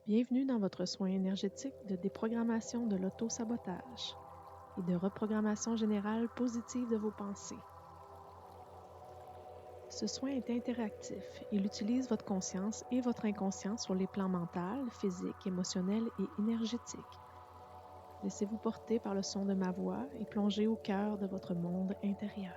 Bienvenue dans votre soin énergétique de déprogrammation de l'auto-sabotage et de reprogrammation générale positive de vos pensées. Ce soin est interactif. Il utilise votre conscience et votre inconscient sur les plans mental, physique, émotionnel et énergétique. Laissez-vous porter par le son de ma voix et plongez au cœur de votre monde intérieur.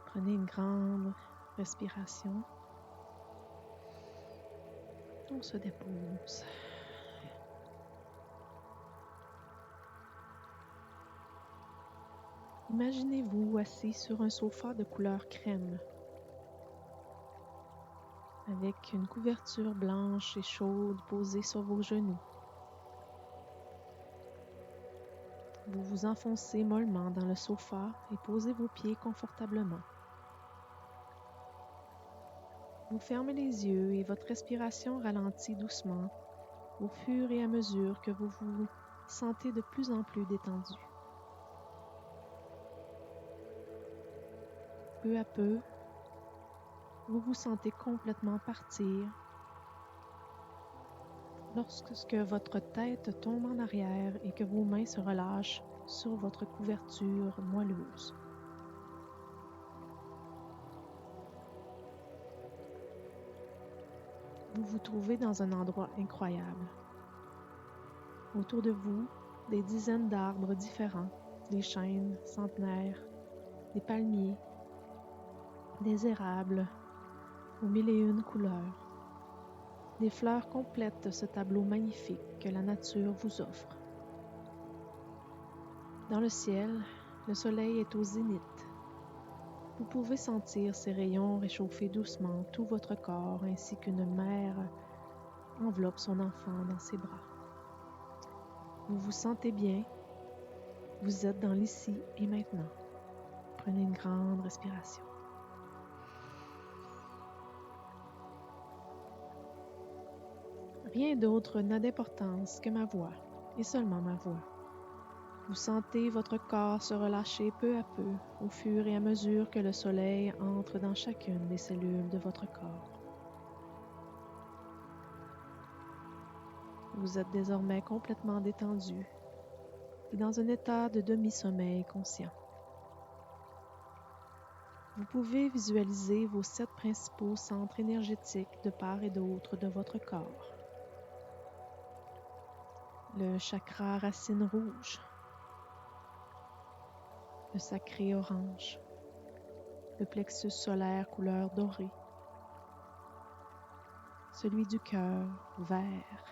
Prenez une grande respiration. On se dépose. Imaginez-vous assis sur un sofa de couleur crème, avec une couverture blanche et chaude posée sur vos genoux. Vous vous enfoncez mollement dans le sofa et posez vos pieds confortablement. Vous fermez les yeux et votre respiration ralentit doucement au fur et à mesure que vous vous sentez de plus en plus détendu. Peu à peu, vous vous sentez complètement partir lorsque votre tête tombe en arrière et que vos mains se relâchent sur votre couverture moelleuse. Vous vous trouvez dans un endroit incroyable. Autour de vous, des dizaines d'arbres différents, des chênes centenaires, des palmiers, des érables aux mille et une couleurs. Des fleurs complètent ce tableau magnifique que la nature vous offre. Dans le ciel, le soleil est au zénith. Vous pouvez sentir ses rayons réchauffer doucement tout votre corps ainsi qu'une mère enveloppe son enfant dans ses bras. Vous vous sentez bien. Vous êtes dans l'ici et maintenant. Prenez une grande respiration. Rien d'autre n'a d'importance que ma voix, et seulement ma voix. Vous sentez votre corps se relâcher peu à peu au fur et à mesure que le soleil entre dans chacune des cellules de votre corps. Vous êtes désormais complètement détendu et dans un état de demi-sommeil conscient. Vous pouvez visualiser vos 7 principaux centres énergétiques de part et d'autre de votre corps. Le chakra racine rouge, le sacré orange, le plexus solaire couleur dorée, celui du cœur vert.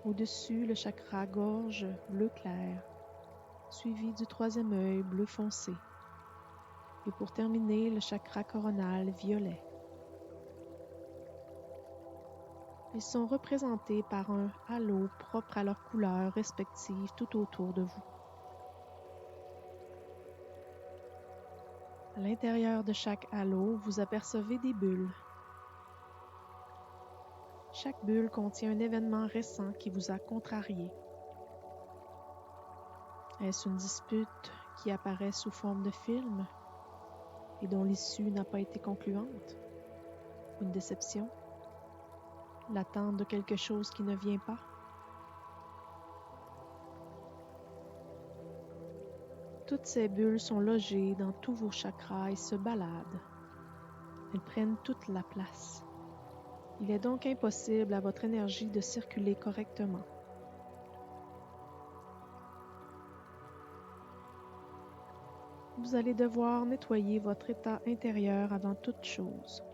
Au-dessus, le chakra gorge bleu clair, suivi du 3e œil bleu foncé. Et pour terminer, le chakra coronal violet. Ils sont représentés par un halo propre à leurs couleurs respectives tout autour de vous. À l'intérieur de chaque halo, vous apercevez des bulles. Chaque bulle contient un événement récent qui vous a contrarié. Est-ce une dispute qui apparaît sous forme de film et dont l'issue n'a pas été concluante? Une déception? L'attente de quelque chose qui ne vient pas? Toutes ces bulles sont logées dans tous vos chakras et se baladent. Elles prennent toute la place. Il est donc impossible à votre énergie de circuler correctement. Vous allez devoir nettoyer votre état intérieur avant toute chose.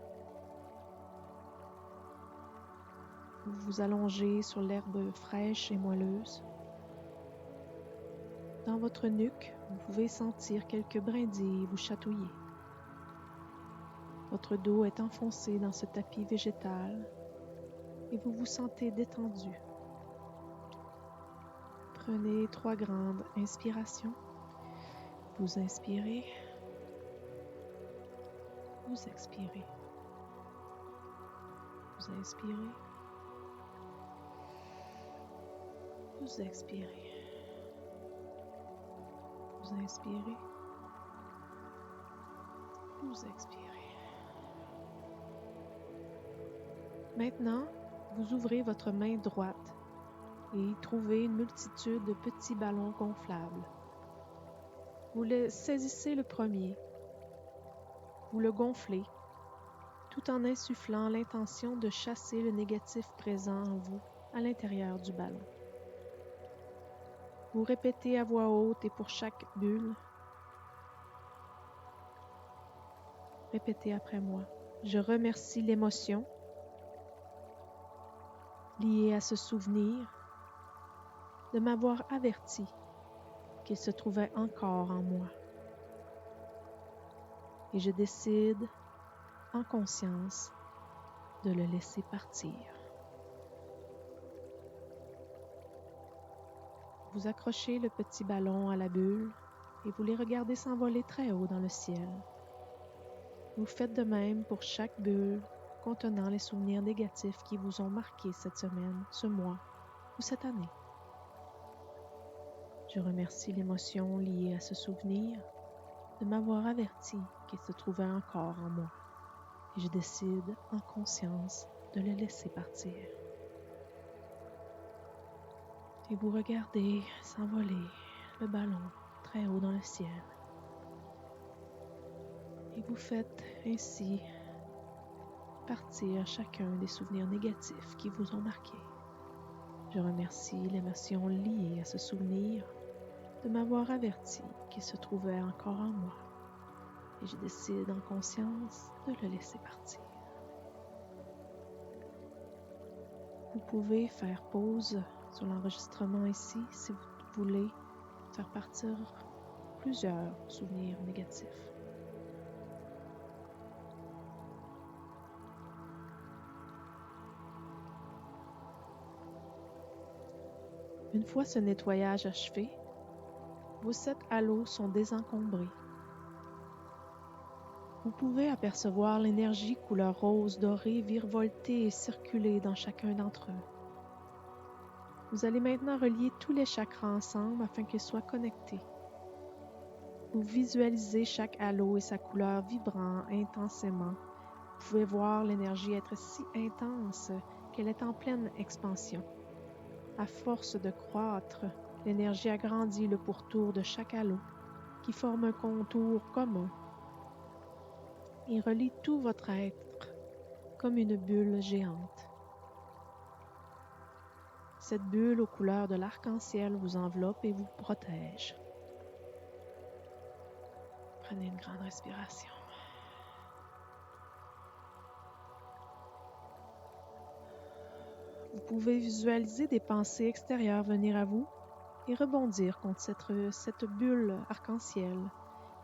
Vous vous allongez sur l'herbe fraîche et moelleuse. Dans votre nuque, vous pouvez sentir quelques brindilles vous chatouiller. Votre dos est enfoncé dans ce tapis végétal et vous vous sentez détendu. Prenez 3 grandes inspirations. Vous inspirez. Vous expirez. Vous inspirez. Vous expirez. Vous inspirez. Vous expirez. Maintenant, vous ouvrez votre main droite et y trouvez une multitude de petits ballons gonflables. Vous saisissez le premier, vous le gonflez, tout en insufflant l'intention de chasser le négatif présent en vous à l'intérieur du ballon. Vous répétez à voix haute et pour chaque bulle, répétez après moi. Je remercie l'émotion liée à ce souvenir de m'avoir averti qu'il se trouvait encore en moi. Et je décide, en conscience, de le laisser partir. Vous accrochez le petit ballon à la bulle et vous les regardez s'envoler très haut dans le ciel. Vous faites de même pour chaque bulle contenant les souvenirs négatifs qui vous ont marqué cette semaine, ce mois ou cette année. Je remercie l'émotion liée à ce souvenir de m'avoir averti qu'il se trouvait encore en moi et je décide en conscience de le laisser partir. Et vous regardez s'envoler le ballon très haut dans le ciel. Et vous faites ainsi partir chacun des souvenirs négatifs qui vous ont marqué. Je remercie l'émotion liée à ce souvenir de m'avoir averti qu'il se trouvait encore en moi et je décide en conscience de le laisser partir. Vous pouvez faire pause sur l'enregistrement ici si vous voulez faire partir plusieurs souvenirs négatifs. Une fois ce nettoyage achevé, vos 7 halos sont désencombrés. Vous pouvez apercevoir l'énergie couleur rose dorée virevolter et circuler dans chacun d'entre eux. Vous allez maintenant relier tous les chakras ensemble afin qu'ils soient connectés. Vous visualisez chaque halo et sa couleur vibrant intensément. Vous pouvez voir l'énergie être si intense qu'elle est en pleine expansion. À force de croître, l'énergie agrandit le pourtour de chaque halo, qui forme un contour commun et relie tout votre être comme une bulle géante. Cette bulle aux couleurs de l'arc-en-ciel vous enveloppe et vous protège. Prenez une grande respiration. Vous pouvez visualiser des pensées extérieures venir à vous et rebondir contre cette bulle arc-en-ciel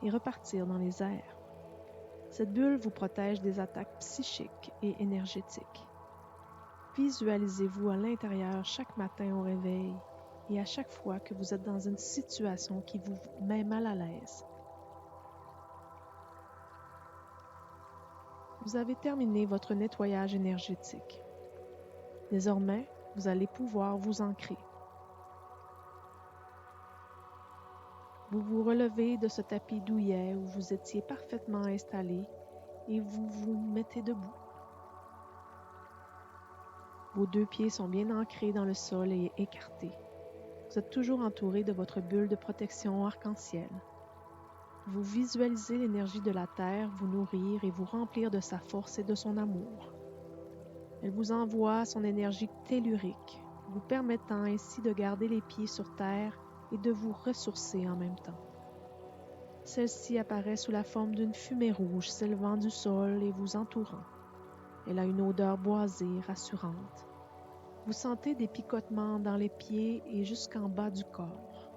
et repartir dans les airs. Cette bulle vous protège des attaques psychiques et énergétiques. Visualisez-vous à l'intérieur chaque matin au réveil et à chaque fois que vous êtes dans une situation qui vous met mal à l'aise. Vous avez terminé votre nettoyage énergétique. Désormais, vous allez pouvoir vous ancrer. Vous vous relevez de ce tapis douillet où vous étiez parfaitement installé et vous vous mettez debout. Vos 2 pieds sont bien ancrés dans le sol et écartés. Vous êtes toujours entouré de votre bulle de protection arc-en-ciel. Vous visualisez l'énergie de la Terre vous nourrir et vous remplir de sa force et de son amour. Elle vous envoie son énergie tellurique, vous permettant ainsi de garder les pieds sur terre et de vous ressourcer en même temps. Celle-ci apparaît sous la forme d'une fumée rouge s'élevant du sol et vous entourant. Elle a une odeur boisée, rassurante. Vous sentez des picotements dans les pieds et jusqu'en bas du corps.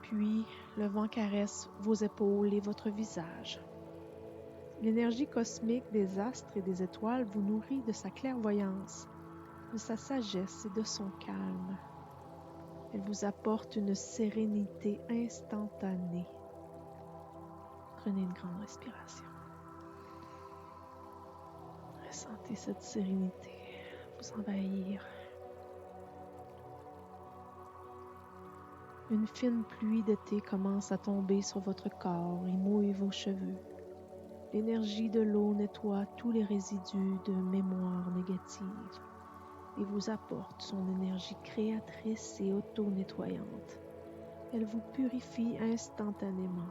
Puis, le vent caresse vos épaules et votre visage. L'énergie cosmique des astres et des étoiles vous nourrit de sa clairvoyance, de sa sagesse et de son calme. Elle vous apporte une sérénité instantanée. Prenez une grande respiration. Ressentez cette sérénité vous envahir. Une fine pluie d'été commence à tomber sur votre corps et mouille vos cheveux. L'énergie de l'eau nettoie tous les résidus de mémoire négative et vous apporte son énergie créatrice et auto-nettoyante. Elle vous purifie instantanément.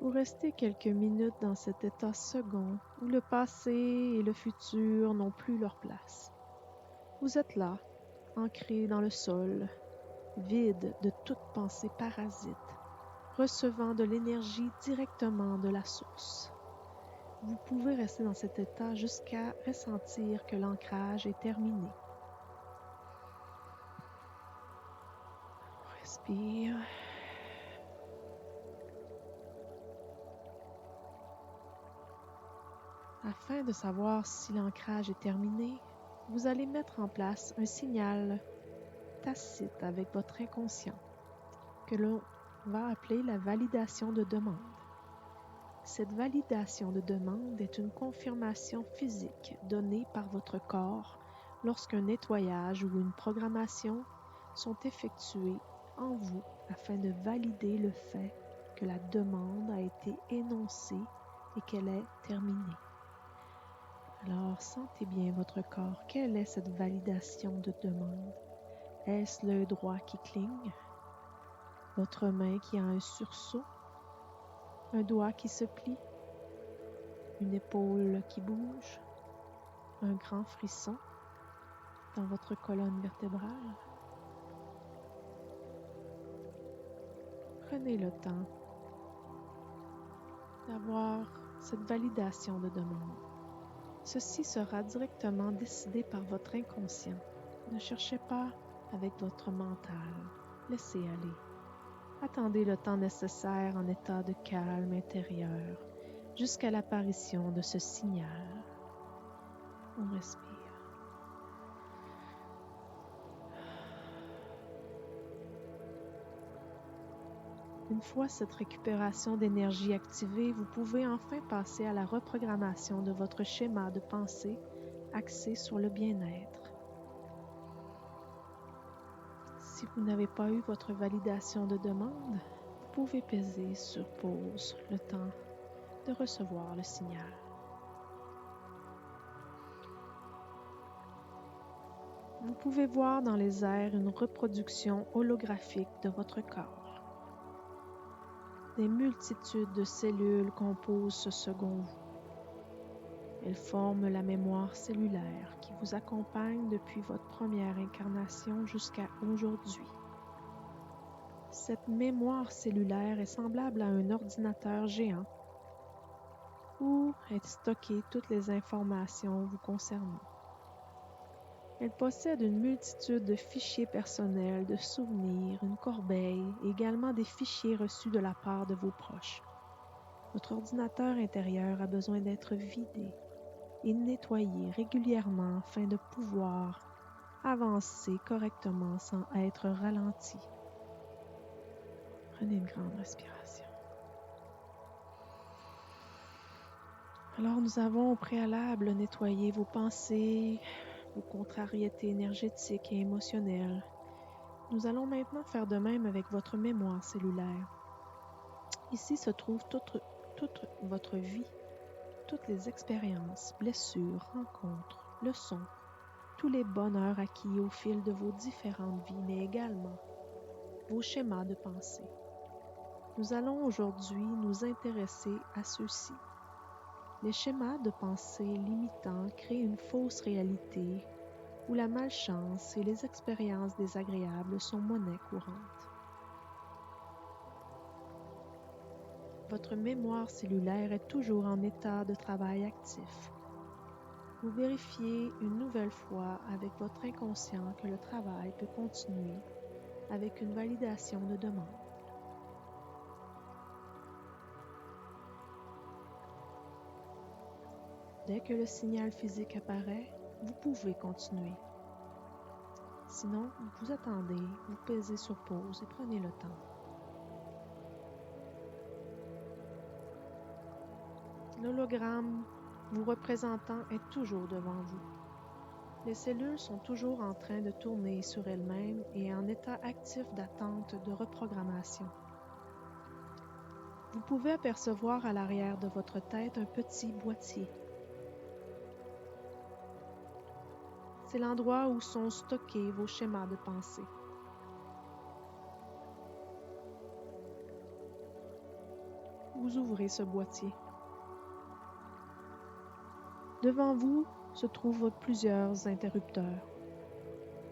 Vous restez quelques minutes dans cet état second où le passé et le futur n'ont plus leur place. Vous êtes là, ancré dans le sol, vide de toute pensée parasite, recevant de l'énergie directement de la source. Vous pouvez rester dans cet état jusqu'à ressentir que l'ancrage est terminé. On respire. Afin de savoir si l'ancrage est terminé, vous allez mettre en place un signal tacite avec votre inconscient que l'on va appeler la validation de demande. Cette validation de demande est une confirmation physique donnée par votre corps lorsqu'un nettoyage ou une programmation sont effectués en vous afin de valider le fait que la demande a été énoncée et qu'elle est terminée. Alors, sentez bien votre corps. Quelle est cette validation de demande? Est-ce l'œil droit qui cligne? Votre main qui a un sursaut? Un doigt qui se plie? Une épaule qui bouge? Un grand frisson dans votre colonne vertébrale? Prenez le temps d'avoir cette validation de demande. Ceci sera directement décidé par votre inconscient. Ne cherchez pas avec votre mental. Laissez aller. Attendez le temps nécessaire en état de calme intérieur jusqu'à l'apparition de ce signal. On respire. Une fois cette récupération d'énergie activée, vous pouvez enfin passer à la reprogrammation de votre schéma de pensée axé sur le bien-être. Si vous n'avez pas eu votre validation de demande, vous pouvez peser sur pause le temps de recevoir le signal. Vous pouvez voir dans les airs une reproduction holographique de votre corps. Des multitudes de cellules composent ce second vous. Elles forment la mémoire cellulaire qui vous accompagne depuis votre première incarnation jusqu'à aujourd'hui. Cette mémoire cellulaire est semblable à un ordinateur géant où est stockée toutes les informations vous concernant. Elle possède une multitude de fichiers personnels, de souvenirs, une corbeille et également des fichiers reçus de la part de vos proches. Votre ordinateur intérieur a besoin d'être vidé et nettoyé régulièrement afin de pouvoir avancer correctement sans être ralenti. Prenez une grande respiration. Alors nous avons au préalable nettoyé vos pensées, vos contrariétés énergétiques et émotionnelles. Nous allons maintenant faire de même avec votre mémoire cellulaire. Ici se trouve toute votre vie, toutes les expériences, blessures, rencontres, leçons, tous les bonheurs acquis au fil de vos différentes vies, mais également vos schémas de pensée. Nous allons aujourd'hui nous intéresser à ceux-ci. Les schémas de pensée limitants créent une fausse réalité où la malchance et les expériences désagréables sont monnaie courante. Votre mémoire cellulaire est toujours en état de travail actif. Vous vérifiez une nouvelle fois avec votre inconscient que le travail peut continuer avec une validation de demande. Dès que le signal physique apparaît, vous pouvez continuer. Sinon, vous attendez, vous pesez sur pause et prenez le temps. L'hologramme vous représentant est toujours devant vous. Les cellules sont toujours en train de tourner sur elles-mêmes et en état actif d'attente de reprogrammation. Vous pouvez apercevoir à l'arrière de votre tête un petit boîtier. C'est l'endroit où sont stockés vos schémas de pensée. Vous ouvrez ce boîtier. Devant vous se trouvent plusieurs interrupteurs.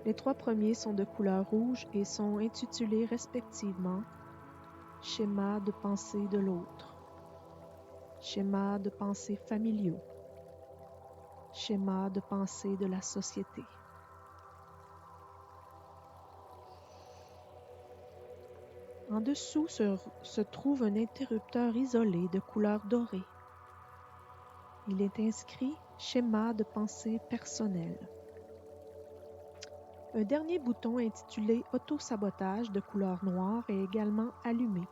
Les 3 premiers sont de couleur rouge et sont intitulés respectivement « Schémas de pensée de l'autre »,« Schémas de pensée familiaux »,« Schémas de pensée de la société ». En dessous se trouve un interrupteur isolé de couleur dorée. Il est inscrit « Schéma de pensée personnel ». Un dernier bouton intitulé « Autosabotage » de couleur noire est également allumé.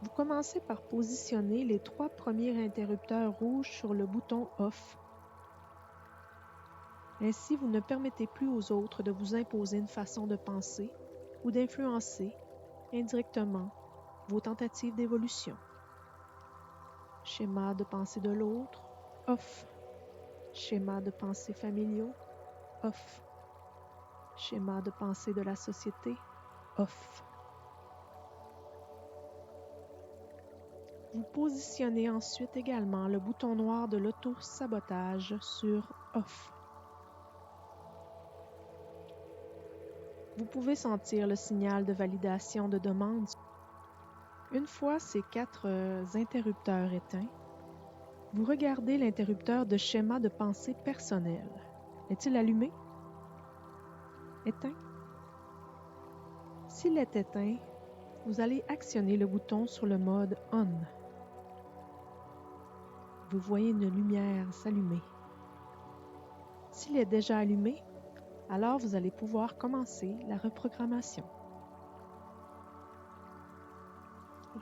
Vous commencez par positionner les 3 premiers interrupteurs rouges sur le bouton « Off ». Ainsi, vous ne permettez plus aux autres de vous imposer une façon de penser ou d'influencer indirectement vos tentatives d'évolution. Schéma de pensée de l'autre, off. Schéma de pensée familiaux, off. Schéma de pensée de la société, off. Vous positionnez ensuite également le bouton noir de l'auto-sabotage sur off. Vous pouvez sentir le signal de validation de demande. Une fois ces 4 interrupteurs éteints, vous regardez l'interrupteur de schéma de pensée personnel. Est-il allumé? Éteint? S'il est éteint, vous allez actionner le bouton sur le mode On. Vous voyez une lumière s'allumer. S'il est déjà allumé, alors vous allez pouvoir commencer la reprogrammation.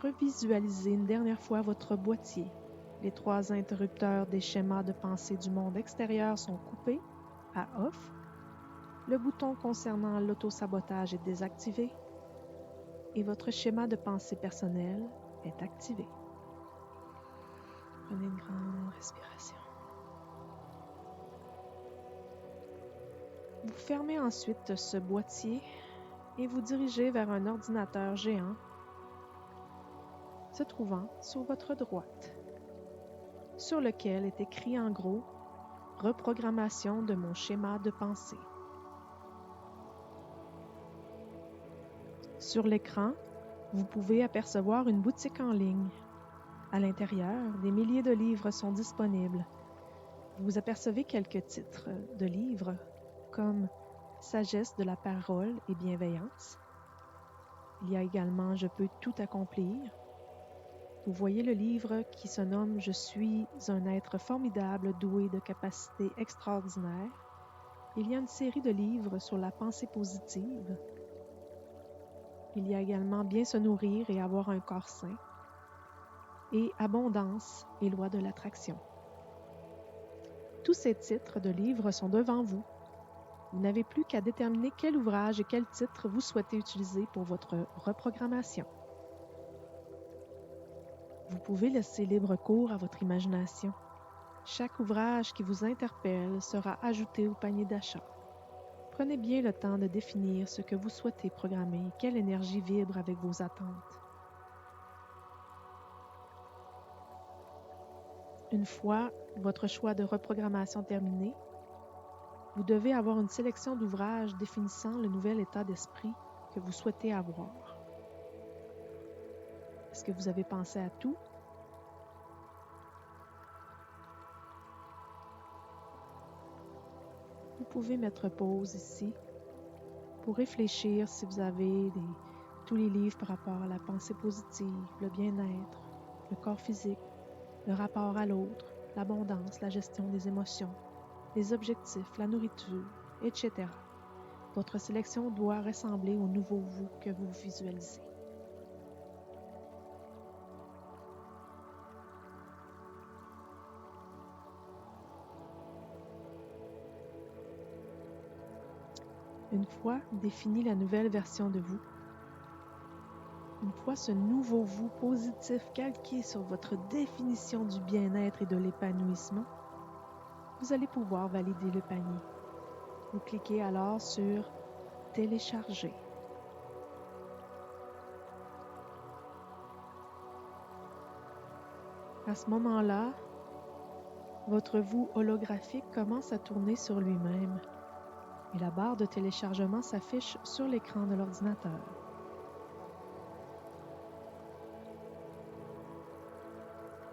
Revisualisez une dernière fois votre boîtier. Les 3 interrupteurs des schémas de pensée du monde extérieur sont coupés à off. Le bouton concernant l'auto-sabotage est désactivé et votre schéma de pensée personnel est activé. Prenez une grande respiration. Vous fermez ensuite ce boîtier et vous dirigez vers un ordinateur géant se trouvant sur votre droite, sur lequel est écrit en gros « Reprogrammation de mon schéma de pensée ». Sur l'écran, vous pouvez apercevoir une boutique en ligne. À l'intérieur, des milliers de livres sont disponibles. Vous apercevez quelques titres de livres comme « Sagesse de la parole et bienveillance ». Il y a également « Je peux tout accomplir ». Vous voyez le livre qui se nomme « Je suis un être formidable doué de capacités extraordinaires ». Il y a une série de livres sur la pensée positive. Il y a également « Bien se nourrir et avoir un corps sain » et « Abondance et loi de l'attraction ». Tous ces titres de livres sont devant vous. Vous n'avez plus qu'à déterminer quel ouvrage et quel titre vous souhaitez utiliser pour votre reprogrammation. Vous pouvez laisser libre cours à votre imagination. Chaque ouvrage qui vous interpelle sera ajouté au panier d'achat. Prenez bien le temps de définir ce que vous souhaitez programmer et quelle énergie vibre avec vos attentes. Une fois votre choix de reprogrammation terminé, vous devez avoir une sélection d'ouvrages définissant le nouvel état d'esprit que vous souhaitez avoir. Est-ce que vous avez pensé à tout? Vous pouvez mettre pause ici pour réfléchir si vous avez tous les livres par rapport à la pensée positive, le bien-être, le corps physique, le rapport à l'autre, l'abondance, la gestion des émotions, les objectifs, la nourriture, etc. Votre sélection doit ressembler au nouveau vous que vous visualisez. une fois défini la nouvelle version de vous, une fois ce nouveau vous positif calqué sur votre définition du bien-être et de l'épanouissement, vous allez pouvoir valider le panier. Vous cliquez alors sur « Télécharger ». À ce moment-là, votre vous holographique commence à tourner sur lui-même et la barre de téléchargement s'affiche sur l'écran de l'ordinateur.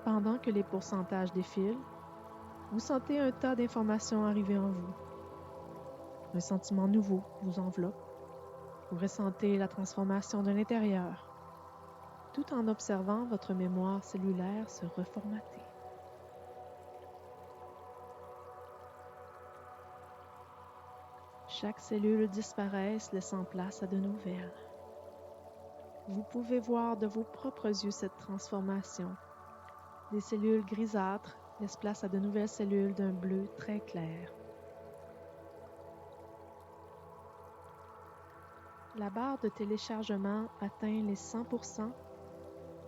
Pendant que les pourcentages défilent, vous sentez un tas d'informations arriver en vous. Un sentiment nouveau vous enveloppe. Vous ressentez la transformation de l'intérieur, tout en observant votre mémoire cellulaire se reformater. Chaque cellule disparaît, laissant place à de nouvelles. Vous pouvez voir de vos propres yeux cette transformation. Des cellules grisâtres laissent place à de nouvelles cellules d'un bleu très clair. La barre de téléchargement atteint les 100%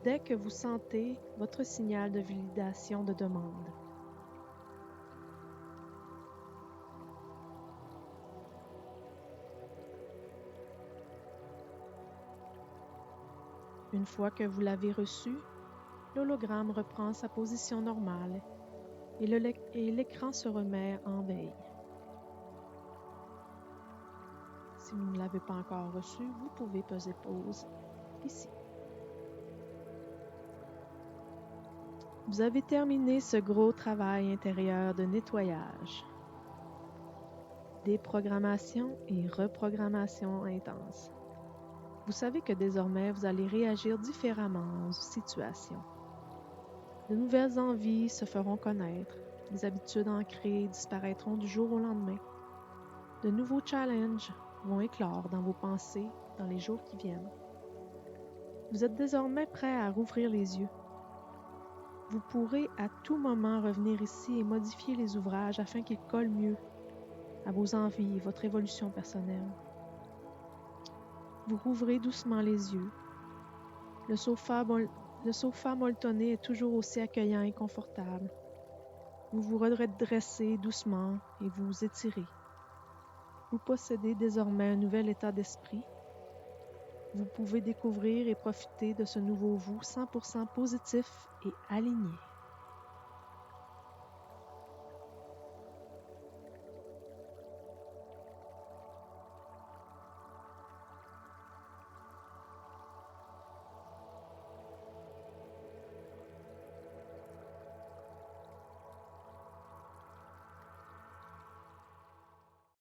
dès que vous sentez votre signal de validation de demande. Une fois que vous l'avez reçu, l'hologramme reprend sa position normale et l'écran se remet en veille. Si vous ne l'avez pas encore reçu, vous pouvez peser pause ici. Vous avez terminé ce gros travail intérieur de nettoyage, déprogrammation et reprogrammation intense. Vous savez que désormais, vous allez réagir différemment aux situations. De nouvelles envies se feront connaître, des habitudes ancrées disparaîtront du jour au lendemain. De nouveaux challenges vont éclore dans vos pensées dans les jours qui viennent. Vous êtes désormais prêt à rouvrir les yeux. Vous pourrez à tout moment revenir ici et modifier les ouvrages afin qu'ils collent mieux à vos envies et votre évolution personnelle. Vous rouvrez doucement les yeux. Le sofa molletonné est toujours aussi accueillant et confortable. Vous vous redressez doucement et vous étirez. Vous possédez désormais un nouvel état d'esprit. Vous pouvez découvrir et profiter de ce nouveau vous 100% positif et aligné.